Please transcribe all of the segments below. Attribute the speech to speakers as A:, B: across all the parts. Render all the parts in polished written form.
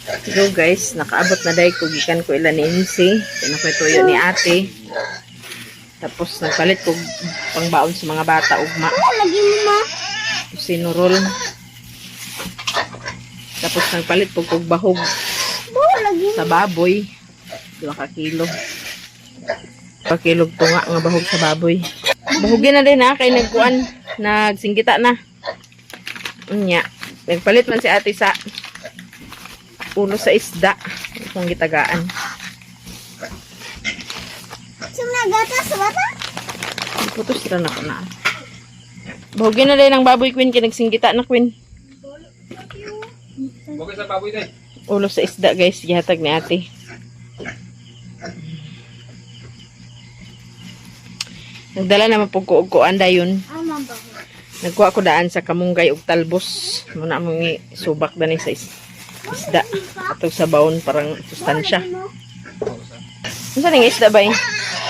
A: So guys, nakaabot na dahil ko gikan ko ilan ni Insi. Pinakwituyo ni ate. Tapos nagpalit ko pangbaon sa mga bata ugma.
B: Lagi mo ma.
A: Sinurol. Tapos nagpalit po kog bahog
B: Lagi
A: sa baboy. 2 ka kilo. 2 kilo tunga nga bahog sa baboy. Bahugin na din ha, kay nagkuan, nagsinggita na. Nya, nagpalit man si ate sa ulo sa isda. Itong gitagaan.
B: Sumnagata sa bata?
A: Putos na ako na. Bahugin na din ang baboy, Queen, kay nagsinggita na, Queen.
C: Okay sa baboy day.
A: Ulo sa isda, guys. Gihatag ni ate. Nagdala naman po ko anda yun.
B: Ama ba?
A: Nagkuha ko daan sa kamunggay ug talbos. Muna mong subak dani sa isda. Atog sa baon parang sustansya. Unsa ning isda ba eh?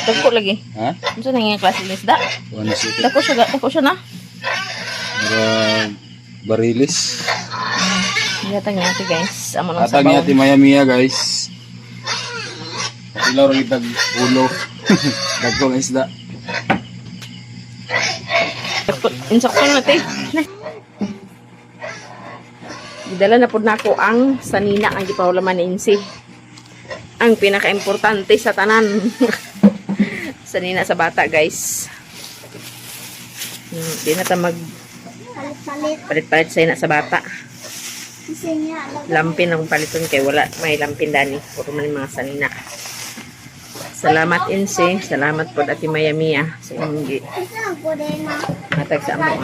A: Dako lagi.
C: Ha?
A: Unsa ning klase ng isda?
C: Ano siya?
A: Dako siya na.
C: Barilis.
A: Iyatag ni ate guys. Amo nang
C: Atag ni
A: sabaw.
C: Ate Maya guys. Ilaw rin itag ulo. Dagkong isda.
A: Insakto na te. Gidala na po na ako ang sanina ang gipahulaman ni Insi. Ang pinaka-importante sa tanan. Sanina sa bata guys. Di na ta mag
B: Palit-palit.
A: palit-palit sa ina sa bata.
B: Kasi niya.
A: Lampin ang paliton kay wala may lampin dani. Puro man yung mga sanina. Salamat Insi. Salamat po Ate Maya Mia sa imong
B: Isa lang po din ma.
A: matag sa amo.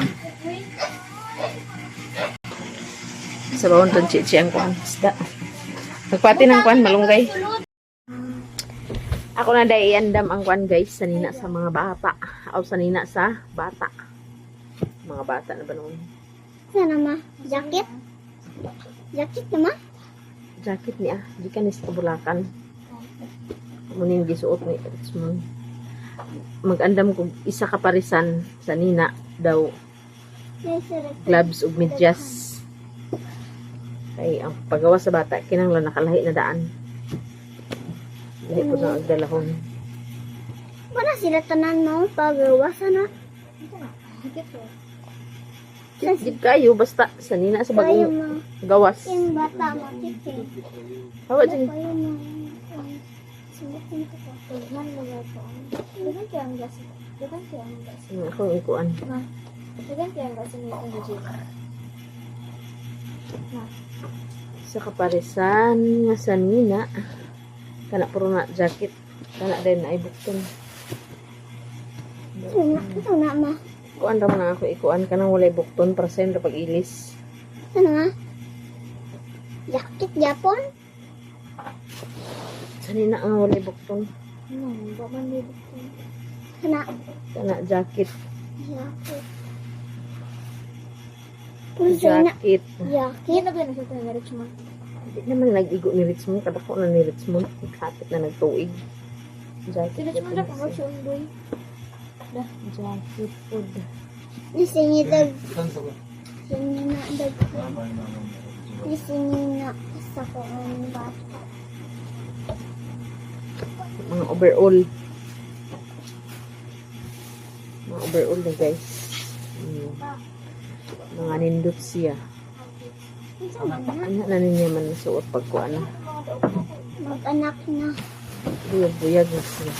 A: Sa bawon ton chichi ang kuan isda. Nagpati ng kuan malunggay. Ako na dai iandam ang kuan guys sanina sa mga bata. O sanina sa bata. Mga bata na ba noon?
B: Sana ma? Jacket? Jacket na ma?
A: Jacket niya, di ka nis kabulakan. Munin gisuot ni Richmond. Mag-andam ko isa ka parisan sa nina daw gloves ug medyas. Kay ang paggawa sa bata kinahanglan nakalahi na daan. Lahi po na agdalahon.
B: Wala sila tanan no? Pagawa sana.
A: Di kayo basta sa nina sa
B: Kayo
A: bagong
B: ma.
A: gawas.
B: Yung bata makikit.
A: Hawa din.
B: Kayo ma. Sumutin ko pa. Tuhan lugar po. Dagan kaya ang gas. Dagan kaya ang gas.
A: Ako ang ikuan.
B: Dagan kaya ang gas ni ang gajin.
A: Sa kaparisan nga sa nina. Kana puro na jacket. Kana din na ibukton.
B: Ito na ma.
A: Kuan ra man ako ikuan kanang walay bukton para sa pag ilis.
B: Ano nga? Jacket Japon?
A: Sa nina nga walay bukton.
B: Ba man dito? Kana
A: Kana jacket.
B: jacket. Pulsa na
A: Jacket.
B: jacket. Ano ba na sa taga Richmond?
A: Di naman nag-igo ni Richmond. Kadako na ni Richmond. Kapit na nagtuig. Jacket.
B: Si Richmond na pang siya boy.
A: Jacket food.
B: Nisingi dag. Singi na dag. Nisingi na sa ko ang bata.
A: Mga overall. Mga overall na guys. Mga nindot siya. Ano na niya man nasuot pagkuan na.
B: Mag-anak na.
A: Buyag-buyag na siya.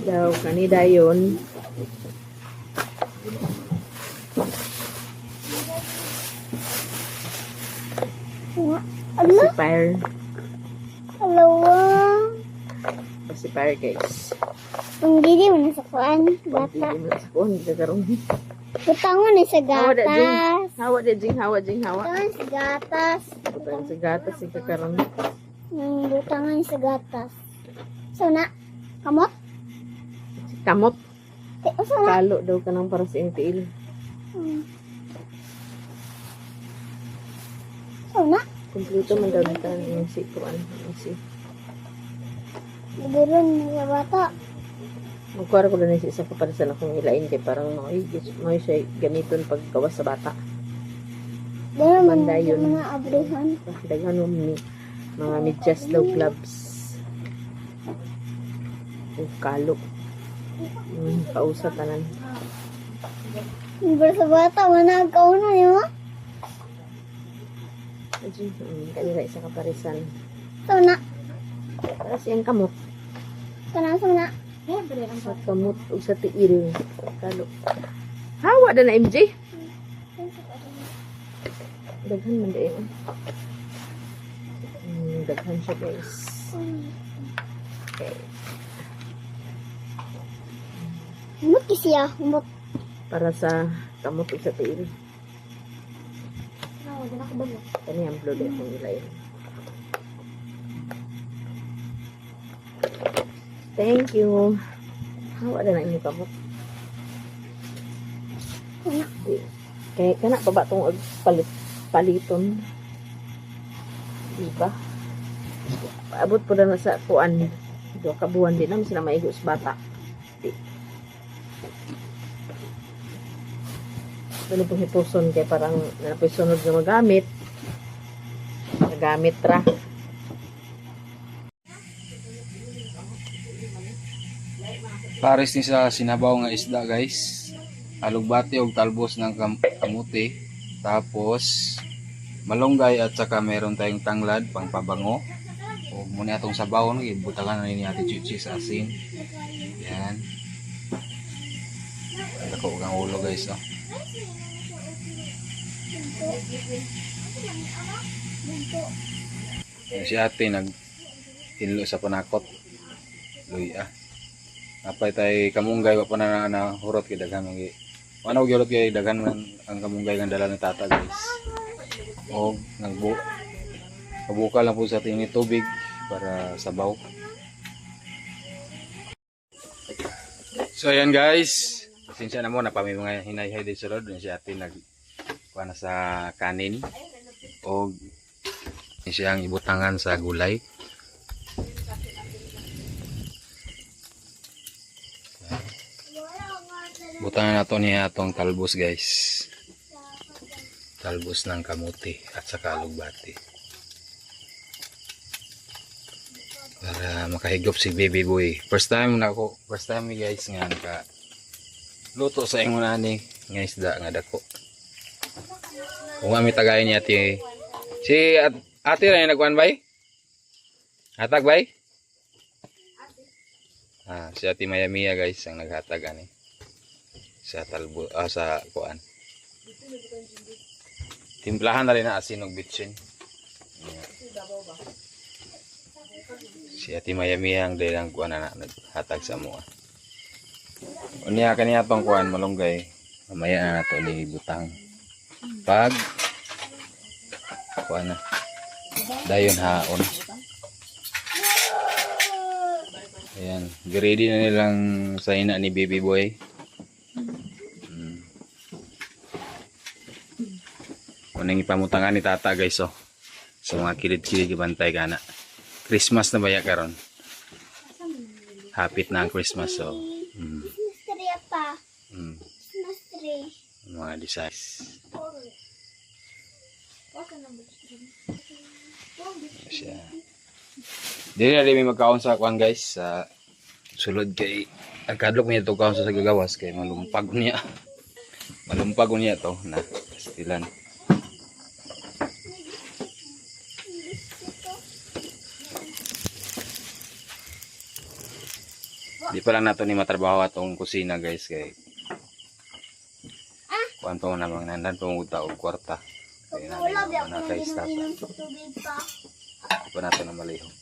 A: Daw kanida yun.
B: Ano?
A: Pacifier.
B: Alawa.
A: Pacifier guys.
B: Ang didi mo na sa kuan. Bata.
A: Hindi mo sa kuhan. Hindi ka karoon.
B: Butangon na sa
A: Hawa da jing.
B: gatas.
A: Hawa da jing. Hawa jing. Hawa.
B: Butangon sa gatas.
A: Butangan sa gatas. Ika karoon.
B: Butangon sa gatas. So na. Kamot?
A: Kamot.
B: So na.
A: Kalo daw ka nang para sa intiil.
B: So na.
A: Kompleto man daw nita ng si kuan. Si
B: Bibiron na sa bata.
A: magkuwara ko lang isa kaparisan akong ilain kay parang may siya gamiton paggawas sa bata.
B: Dahil
A: Banda yun.
B: mga abrihan.
A: Daghan mo ni mga medyas daw gloves. Kalo. Pausa tanan.
B: Pero sa bata, managaw na yun.
A: Kanila isa kaparisan.
B: So na.
A: Para siyang kamot.
B: Kanang so na.
A: Sa kamot o sa tiil. Kalo. Hawa na na MJ. Daghan man dahil. Daghan siya guys. Okay.
B: Umot siya. Umot.
A: Para sa kamot o sa tiil. Kani ang blood mo nila yun. Thank you. Hawa na na inyong kamot. Kaya kana pa ba itong paliton? Diba? Paabot po na sa kuan. Do kabuan din naman sila maigo sa bata. Di. Dali pong hipuson kaya parang napoy sunod na magamit. Nagamit ra.
C: Pares ni sa sinabaw nga isda guys. Alugbati og talbos ng kamuti. Tapos malunggay at saka meron tayong tanglad pang pabango. O muna atong sabaw no, ibutagan na ni Ate Chichi sa asin. Yan. Dako ang ulo guys oh. Si ate nag-inlo sa panakot. Luya. Apay tay kamunggay wa pa na hurot kay daghan mangi. Ano gyud kay daghan man ang kamunggay nga dala ni tata guys. O kabuka lang po sa tingin tubig para sabaw. So ayan guys. Pasensya na mo na pa may mga hinay-hay din sa road. Si ate kuha na sa kanin o siyang ibutangan sa gulay. Butangan na to niya atong talbos guys. Talbos ng kamuti at saka alugbati. Para makahigop si baby boy. First time guys nga naka luto sa ingon ani nga isda nga dako. Kung kami tagayin niya ati. Si ate ra yung nagkuhan bay? Hatag bay? Si ate Maya Mia guys ang naghatag ani. Sa talbo sa kuan. Timplahan na rin na asin og bitsin. Si ate Maya Mia ang dalang kuan na naghatag sa mo. Unya kaniya tong kuan malunggay. Mamaya na nato ni butang. Pag kuan na dayon haon. Ayan, ready na nilang sa ina ni baby boy. Unang ipamutangan ni tata guys oh. Sa mga kilid-kilid ibantay ka na. Christmas na baya karon. Hapit na ang Christmas so.
B: Christmas tree pa. Christmas tree.
C: Mga designs. Siya. Dili na rin may magkaon sa kuan guys sa sulod kay agkadlok niya to kaon sa gagawas kay malumpag niya. Malumpag niya to na stilan. Di pa lang nato ni matrabaho atong kusina guys kay kuan pa man namang nandan panguta og kwarta. Kaya na kay stop. Di pa nato na malihok.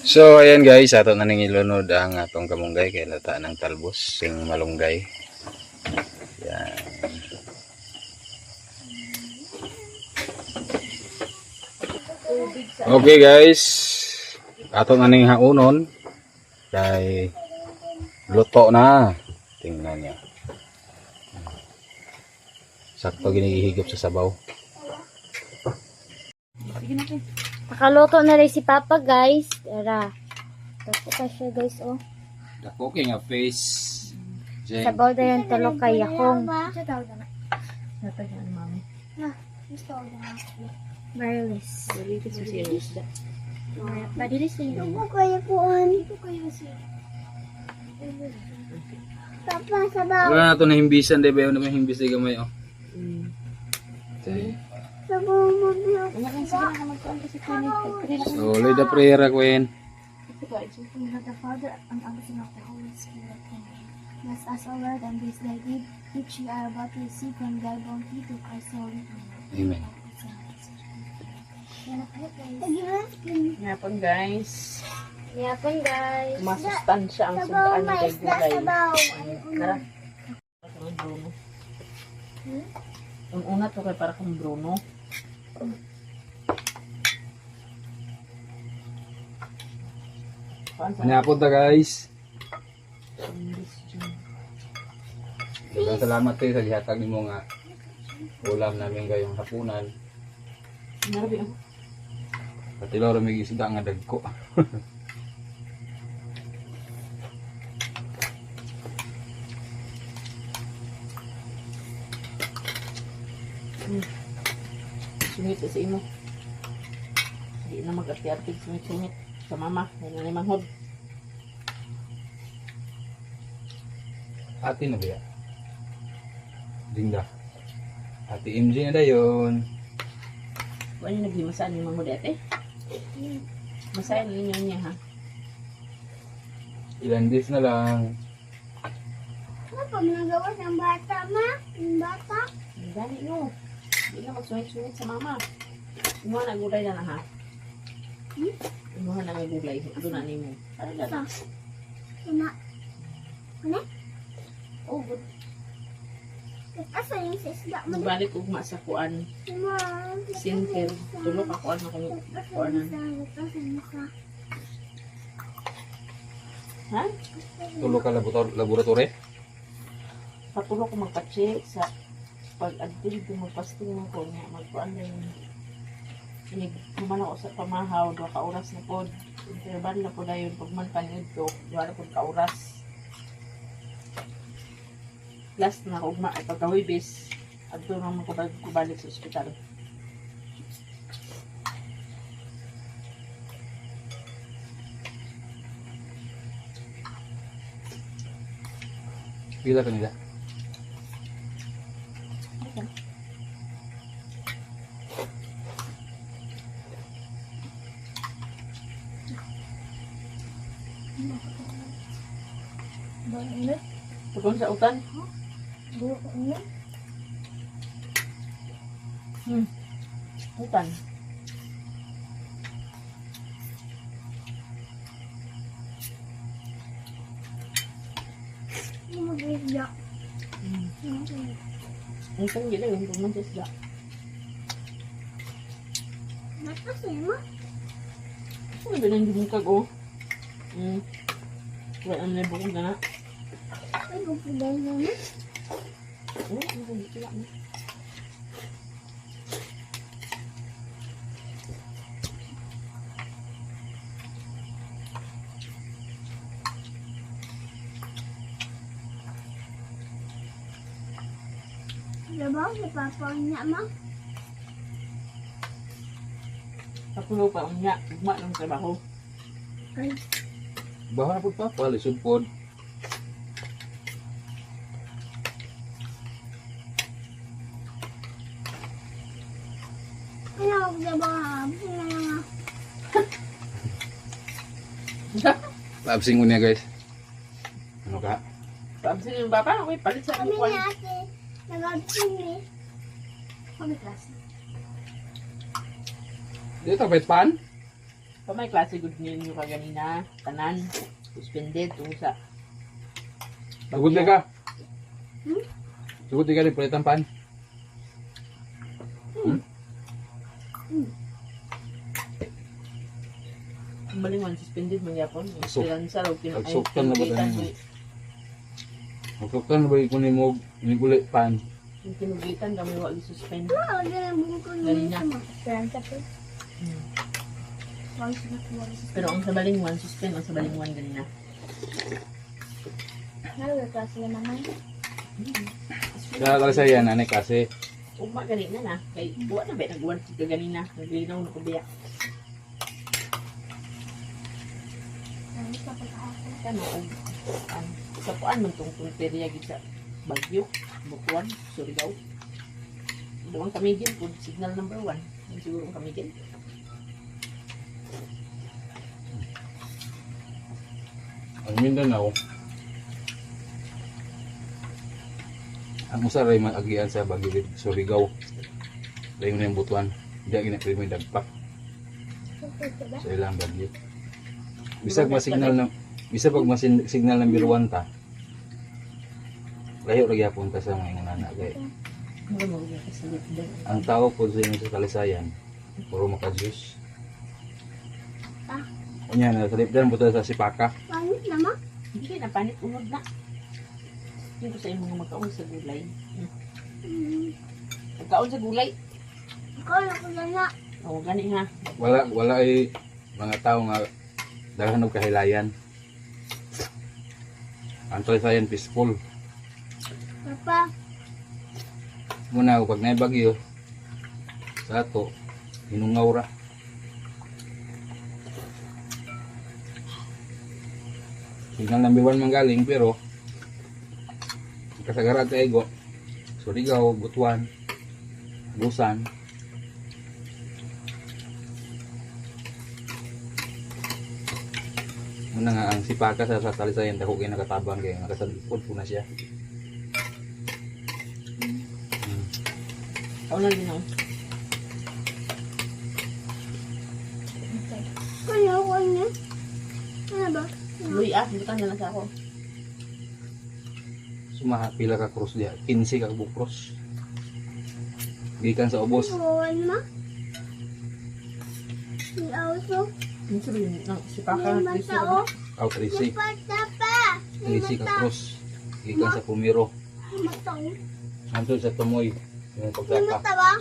C: So ayan guys, ato na ning ilunod ang atong kamunggay kay lata ng talbos sing malunggay. Yan. Okay guys, ato na ning haunon kay luto na. Tingnan niya. Sakto ginihigop sa sabaw.
B: Nakaluto na rin si Papa guys. Tara. Tapos ka siya guys oh.
C: The cooking of face. Jeng.
B: Sabaw na yung tulo kay Yakong.
A: Natag na mami.
B: Marilis.
A: Dali ko sa siya isda.
B: Marilis na yun. Ito kaya kuhan. Ito kaya siya. Papa, sabaw.
C: Wala na ito na himbisan, di ba? Yung naman himbis na gamay, oh.
A: Mm.
C: Okay.
B: Sabaw mo biyo.
C: So, lay the prayer, Queen.
B: In the Father, and of the Son, of the Holy Spirit. Amen. Bless us, O Lord, and this thy gift, which we are about to receive from thy bounty to Christ holy name.
C: Amen.
A: Yapon guys.
B: Yapon guys.
A: Masustansya ang sundaan kay gulay. Tara. Parang Bruno. Ang una to kay para kang Bruno.
C: Anyapod na, guys. Daghang salamat kayo sa gihatag nimo nga ulam namin kayong hapunan.
A: Narabi ang
C: Pati loro may isda nga dagko.
A: sungit sa imo. Hindi na mag-ati-artig sungit-sungit sa mama. Yan na manghod.
C: Ate na ba ya? Linda. Ate MJ na dayon.
A: Ano yung naglimasaan yung manghod ate? Masayan ninyo niya ha.
C: Ilan days na lang.
B: Ano pa nagawa ng bata, ma? Yung bata?
A: Ang gani no. Hindi na magsungit-sungit sa mama. Imuha na gulay na na ha. Imuha na may gulay. Ito na ni mo. Ano na na?
B: Ina. Ano?
A: Oh, good.
B: Asa yung sisda mo?
A: Magbalik ugma sa kuan.
B: Ma.
A: Sinter. Tulok ako ano kung kuanan. Ha?
C: Tulo ka laboratory?
A: Patulok ko magpa-check sa pag-adil ko magpasting ko niya. Magkuan na yun. Kuman ako sa pamahaw. 2 ka oras na po. Interval na po na yun. Pag man panood ko, 2 na po ka oras. Last na ugma ay pagkawibis at doon naman ko balik sa ospital.
C: Pila ka nila?
B: Bangunit?
A: Pagkon sa utan?
B: Bangunit?
A: Utan.
B: Ano mag-isda?
A: Ang isang gila yung pagman sa isda.
B: Batas eh, ma?
A: Ano ba nang gumukag o? Wala ang lebo ko na.
B: Ay, gupiday na na.
A: Ano ang gila mo?
B: Diba? Si Papa niya, ma?
A: Papulo pa ang niya. Ugma ng trabaho.
B: Ay,
C: Bawa na po pa. Palisod po.
B: ano ako diba? Absin na lang ah.
C: Labsing mo niya, guys. Ano ka?
A: Pabsin yung baba. Uy, palit sa
B: Kami
A: kuwan.
B: ni ate, nag-absin eh. Kami klase.
C: Dito, pet pan?
A: Pa may klase good ninyo ka ganina. Tanan. Suspended. Tung sa
C: Sugod na ka. Sugod na ka rin, palitan pan.
A: ang malingon. Suspended mangyapon.
C: Agsuk-
A: Esperanza.
C: agsuktan na ba tayo? Magkaktan na ba yung kunin mo, inigulit pan?
A: Yung kinugitan kami wag suspend.
B: Oo, dyan ang buko ko
A: Ganina.
B: naman sa Esperanza po. Wag siya.
A: Pero ang sa balingwan, suspend ang sa balingwan ganina.
B: Nalagay ka sila naman.
C: Sa Talisayan, anay kasi.
A: Ugma ganina na. Kay buwan na ba nagbuwan ka ganina. Naglinaw na ko biya.
B: Ayos na pagkahapon.
A: Kano og sa puan man tong punteriya gid sa Bagyo, Bukuan, Surigao. Doon kami din po signal number 1. Yung siguro kami din.
C: Ang Mindanao, ang usa ray mag-agian sa Bagyo Surigao. Dayon na yung butuan. Diya gina-primi dagpak sa ilang bagyo. Bisag pag signal number 1 ta. Layo ra gyapon ta sa mga ingon kay
A: Ano mo gyud sa doon.
C: ang tao po sa inyo sa Talisayan puro maka-juice. Unya na sa lipdan buta sa sipaka.
B: Pangit naman.
A: Hindi kay napanit unod na. Hindi ko sa imong magkaon sa gulay. Magkaon sa gulay.
B: Ikaw na ko na.
A: O gani ha.
C: Wala ay mga tao nga daghan og kahilayan. Ang Talisayan peaceful.
B: Papa,
C: Muna pag naay bagyo sa ato hinungaw ra. Signal number 1 manggaling pero kasagaran sa ego Surigao, Butuan, Busan. Muna nga ang sipaka sa Talisayan dako kay nakatabang kay nakasadpod po na siya.
A: Kaunan din ako.
B: kaya ko niya. Ano ba?
A: Luy bukan na lang sa ako.
C: Sumaha pila ka cross dia, 15 ka bukros. Gikan sa ubos.
B: Kawan ma. Si Auso.
A: Yung sabihin ng si Paka.
B: May mata o.
C: Out 13.
B: Mata pa.
C: 13 ka cross. Gikan sa Pumiro.
B: May mata o.
C: Anto sa Tumoy. Yung
B: May
C: pagkaka.
B: mata ba?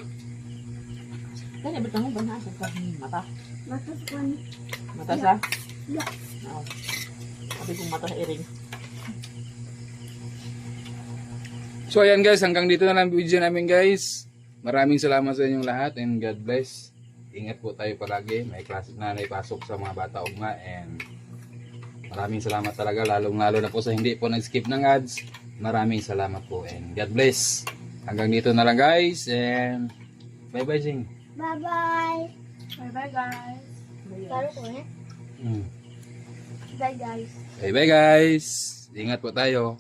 A: Kaya ba't mo ba na sa mata?
B: Mata sa kwan.
A: Mata sa?
B: Yeah.
A: Oo. Sabi kong mata sa iring.
C: So ayan guys, hanggang dito na lang video namin guys. Maraming salamat sa inyong lahat and God bless. Ingat po tayo palagi. May klase na naipasok sa mga bata ugma and maraming salamat talaga lalo na po sa hindi po nag-skip ng ads. Maraming salamat po and God bless. Hanggang dito na lang guys and bye bye Jing.
B: Bye-bye. Bye-bye guys. Karo ko eh.
C: Mm.
B: Bye guys.
C: Bye bye guys. Ingat po tayo.